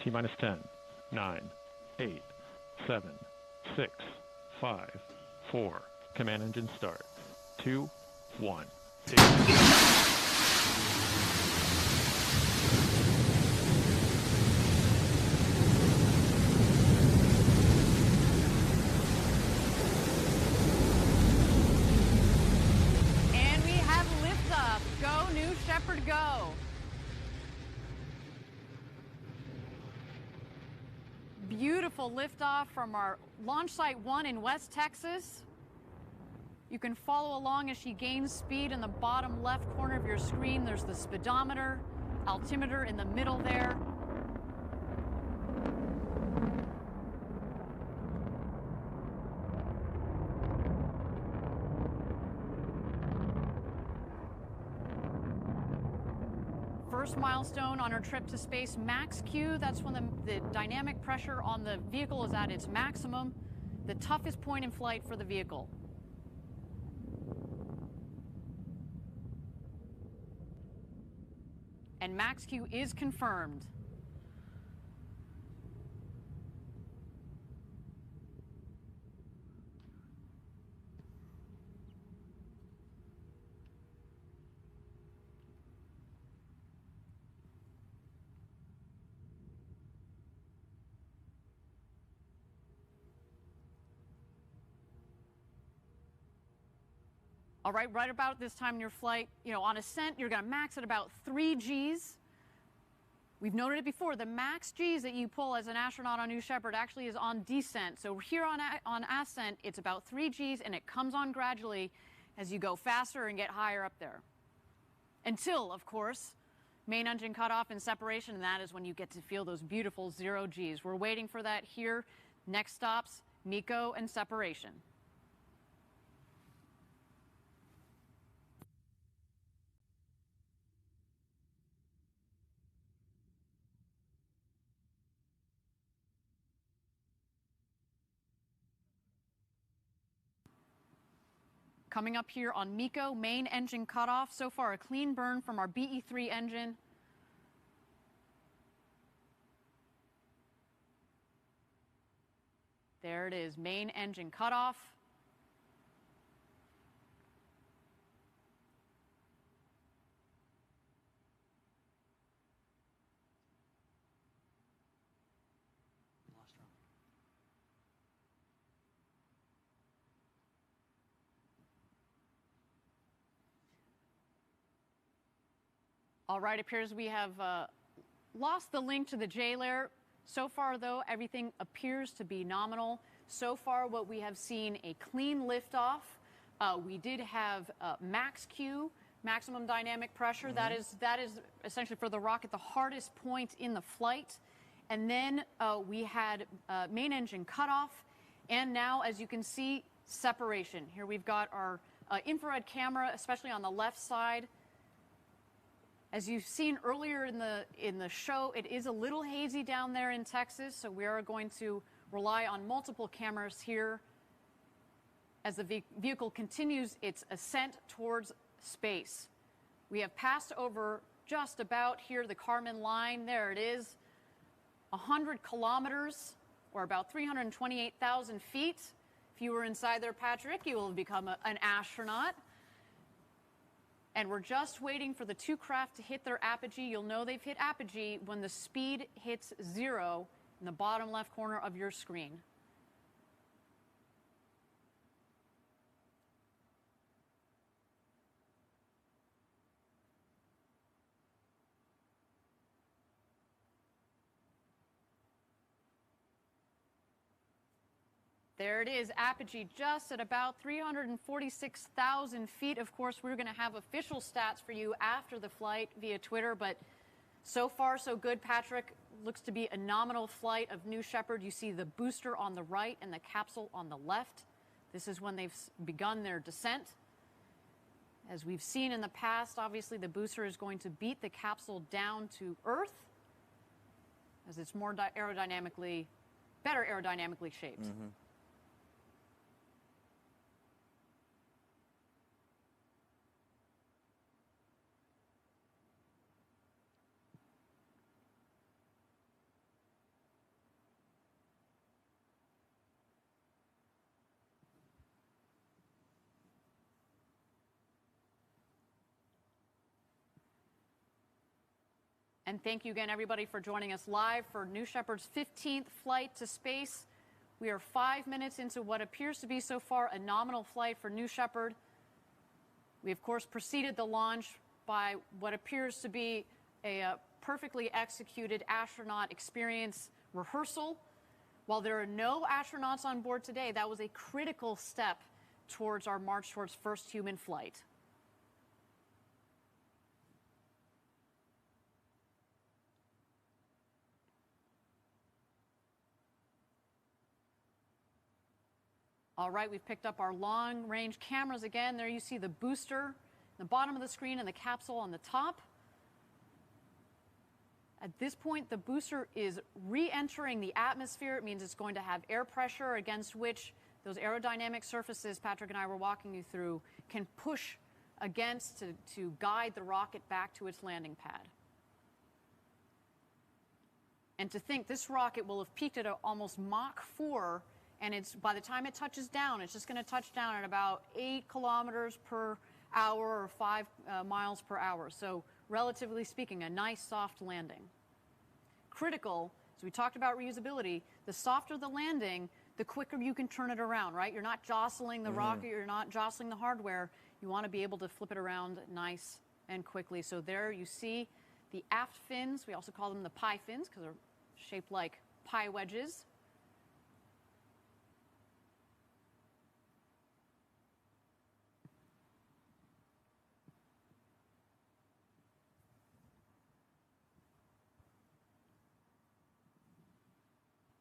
T-minus 10, 9, 8, 7, 6, 5, 4. Command engine start. 2, 1. And we have liftoff. Go, New Shepard, go. Beautiful liftoff from our launch site 1 in West Texas. You can follow along as she gains speed in the bottom left corner of your screen. There's the speedometer, altimeter in the middle there. First milestone on our trip to space, max Q. That's when the dynamic pressure on the vehicle is at its maximum, the toughest point in flight for the vehicle. And max Q is confirmed. All right, right about this time in your flight, on ascent, you're going to max at about 3 Gs. We've noted it before. The max Gs that you pull as an astronaut on New Shepard actually is on descent. So here on ascent, it's about 3 Gs, and it comes on gradually as you go faster and get higher up there. Until, of course, main engine cutoff and separation, and that is when you get to feel those beautiful 0 Gs. We're waiting for that here. Next stops, MECO and separation. Coming up here on MECO, main engine cutoff. So far, a clean burn from our BE-3 engine. There it is, main engine cutoff. All right, appears we have lost the link to the J layer. So far, though, everything appears to be nominal. So far, what we have seen, a clean liftoff. We did have max Q, maximum dynamic pressure. Mm-hmm. That is essentially for the rocket the hardest point in the flight. And then we had main engine cutoff. And now, as you can see, separation. Here we've got our infrared camera, especially on the left side. As you've seen earlier in the show, it is a little hazy down there in Texas, so we are going to rely on multiple cameras here as the vehicle continues its ascent towards space. We have passed over just about here the Kármán line. There it is, 100 kilometers, or about 328,000 feet. If you were inside there, Patrick, you will have become an astronaut. And we're just waiting for the 2 craft to hit their apogee. You'll know they've hit apogee when the speed hits 0 in the bottom left corner of your screen. There it is, apogee just at about 346,000 feet. Of course, we're going to have official stats for you after the flight via Twitter, but so far so good, Patrick. Looks to be a nominal flight of New Shepard. You see the booster on the right and the capsule on the left. This is when they've begun their descent. As we've seen in the past, obviously the booster is going to beat the capsule down to Earth as it's more better aerodynamically shaped. Mm-hmm. And thank you again, everybody, for joining us live for New Shepard's 15th flight to space. We are 5 minutes into what appears to be so far a nominal flight for New Shepard. We, of course, preceded the launch by what appears to be a perfectly executed astronaut experience rehearsal. While there are no astronauts on board today, that was a critical step towards our march towards first human flight. All right, we've picked up our long-range cameras again. There you see the booster, the bottom of the screen, and the capsule on the top. At this point, the booster is re-entering the atmosphere. It means it's going to have air pressure against which those aerodynamic surfaces Patrick and I were walking you through can push against to guide the rocket back to its landing pad. And to think this rocket will have peaked at almost Mach 4, and by the time it touches down, it's just going to touch down at about 8 kilometers per hour or 5 miles per hour. So relatively speaking, a nice soft landing. Critical, as we talked about reusability, the softer the landing, the quicker you can turn it around, right? You're not jostling the rocket, you're not jostling the hardware. You want to be able to flip it around nice and quickly. So there you see the aft fins. We also call them the pie fins because they're shaped like pie wedges.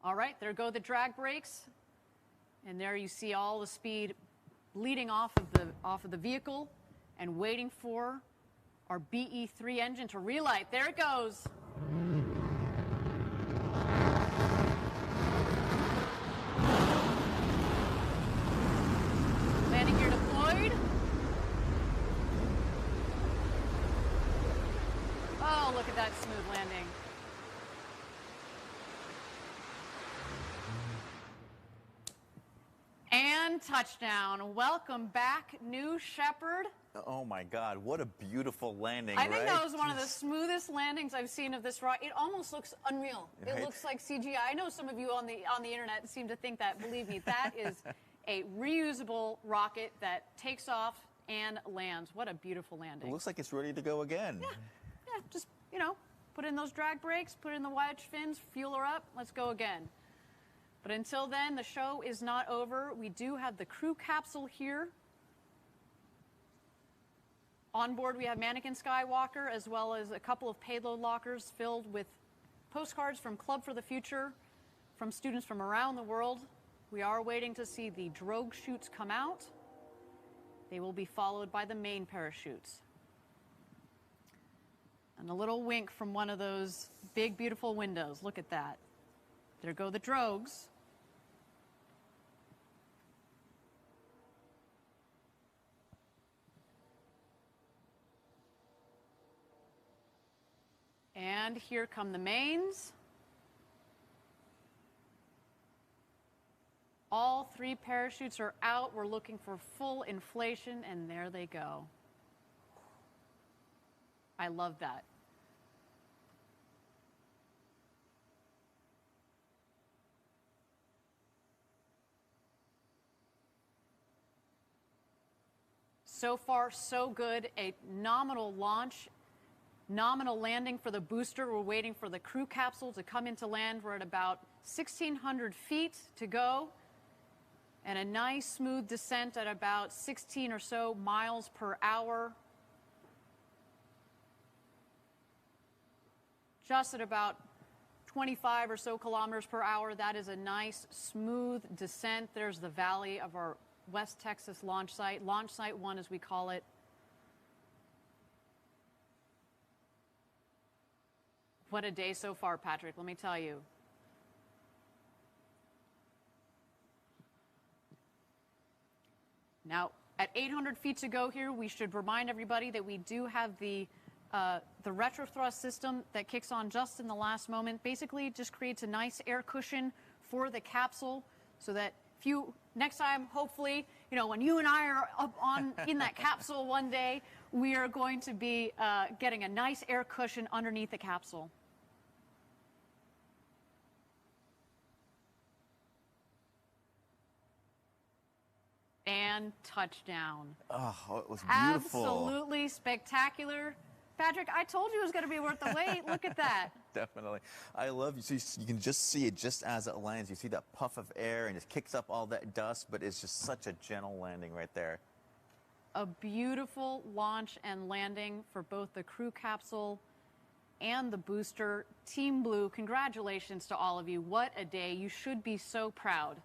All right, there go the drag brakes. And there you see all the speed bleeding off of the vehicle and waiting for our BE-3 engine to relight. There it goes. Landing gear deployed. Oh, look at that smooth landing. And touchdown. Welcome back, New Shepard. Oh my God, what a beautiful landing, I think that was one of the smoothest landings I've seen of this rocket. It almost looks unreal. Right? It looks like CGI. I know some of you on the internet seem to think that. Believe me, that is a reusable rocket that takes off and lands. What a beautiful landing. It looks like it's ready to go again. Yeah, just, put in those drag brakes, put in the wedge fins, fuel her up, let's go again. But until then, the show is not over. We do have the crew capsule here. On board, we have Mannequin Skywalker, as well as a couple of payload lockers filled with postcards from Club for the Future, from students from around the world. We are waiting to see the drogue chutes come out. They will be followed by the main parachutes. And a little wink from one of those big, beautiful windows. Look at that. There go the drogues. And here come the mains. All 3 parachutes are out. We're looking for full inflation, and there they go. I love that. So far, so good. A nominal launch, nominal landing for the booster. We're waiting for the crew capsule to come into land. We're at about 1,600 feet to go. And a nice smooth descent at about 16 or so miles per hour. Just at about 25 or so kilometers per hour. That is a nice smooth descent. There's the valley of our West Texas Launch Site 1 as we call it. What a day so far, Patrick, let me tell you. Now, at 800 feet to go here, we should remind everybody that we do have the retrothrust system that kicks on just in the last moment. Basically, it just creates a nice air cushion for the capsule so that if you, next time, hopefully, when you and I are up in that capsule one day, we are going to be getting a nice air cushion underneath the capsule. And touchdown. Oh, it was beautiful. Absolutely spectacular. Patrick, I told you it was going to be worth the wait. Look at that. Definitely. I love you. You can just see it just as it lands. You see that puff of air and it kicks up all that dust, but it's just such a gentle landing right there. A beautiful launch and landing for both the crew capsule and the booster. Team Blue, congratulations to all of you. What a day. You should be so proud.